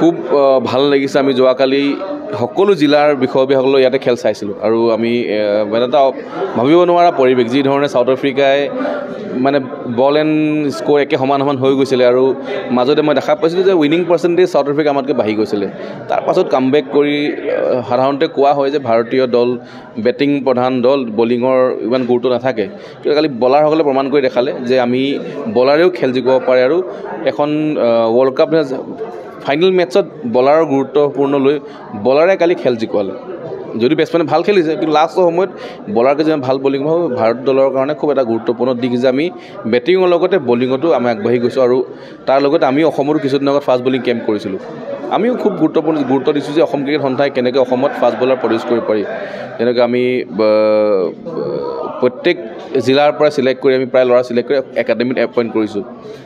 খুব ভাল লাগিছে। আমি যোৱাকালি সকলো জিলাৰ বিষয়সকলৰ ইয়াতে খেল চাইছিলোঁ আৰু আমি এটা ভাবিব নোৱাৰা পৰিৱেশ, যি ধৰণে চাউথ আফ্ৰিকাই মানে বল এণ্ড স্ক'ৰ একে সমান হৈ গৈছিলে আৰু মাজতে মই দেখা পাইছিলোঁ যে উইনিং পাৰ্চেণ্টেজ চাউথ আফ্ৰিকা আমাতকৈ বাঢ়ি গৈছিলে। তাৰ পাছত কামবেক কৰি সাধাৰণতে কোৱা হয় যে ভাৰতীয় দল বেটিং প্ৰধান দল, বলিঙৰ ইমান গুৰুত্ব নাথাকে, কিন্তু কালি বলাৰসকলে প্ৰমাণ কৰি দেখালে যে আমি বলাৰেও খেল জিকাব পাৰে আৰু এখন ৱৰ্ল্ড কাপ ফাইনেল মেটছত বলাৰৰ গুৰুত্বপূৰ্ণ লৈ বলাৰে কালি খেল জিকালে। যদি বেটছমেনে ভাল খেলিছে, কিন্তু লাষ্টৰ সময়ত বলাৰকে যেনে ভাল বলিং ভাবোঁ ভাৰত দলৰ কাৰণে খুব এটা গুৰুত্বপূৰ্ণ দিশ যে আমি বেটিঙৰ লগতে বলিঙতো আমি আগবাঢ়ি গৈছোঁ আৰু তাৰ লগতে আমি অসমতো কিছুদিন আগত ফাষ্ট বলিং কেম্প কৰিছিলোঁ। আমিও খুব গুৰুত্ব দিছোঁ যে অসম ক্ৰিকেট সন্থাই কেনেকৈ অসমত ফাষ্ট বলাৰ প্ৰডিউচ কৰিব পাৰি। যেনেকৈ আমি প্ৰত্যেক জিলাৰ পৰা চিলেক্ট কৰি আমি প্ৰায় ল'ৰা চিলেক্ট কৰি একাডেমিত এপইণ্ট কৰিছোঁ।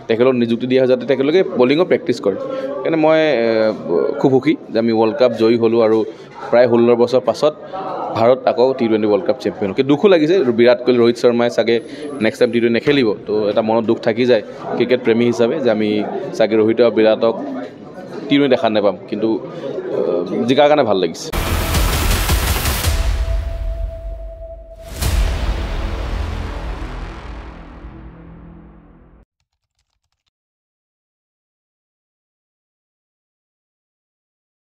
তেখেতক নিযুক্তি দিয়া হয় যাতে তেখেতলোকে বলিঙৰ প্ৰেক্টিচ কৰে। সেইকাৰণে মই খুব সুখী যে আমি ৱৰ্ল্ড কাপ জয়ী হ'লোঁ আৰু প্ৰায় 16 বছৰ পাছত ভাৰত আকৌ T20 ৱৰ্ল্ড কাপ চেম্পিয়ন হ'ল। কিন্তু দুখো লাগিছে, বিৰাট কোহলি, ৰোহিত শৰ্মাই চাগে নেক্সট টাইম T20 নেখেলিব, তো এটা মনত দুখ থাকি যায় ক্ৰিকেট প্ৰেমী হিচাপে যে আমি চাগে ৰোহিত আৰু বিৰাটক T20 দেখা নাপাম, কিন্তু জিকাৰ কাৰণে ভাল লাগিছে।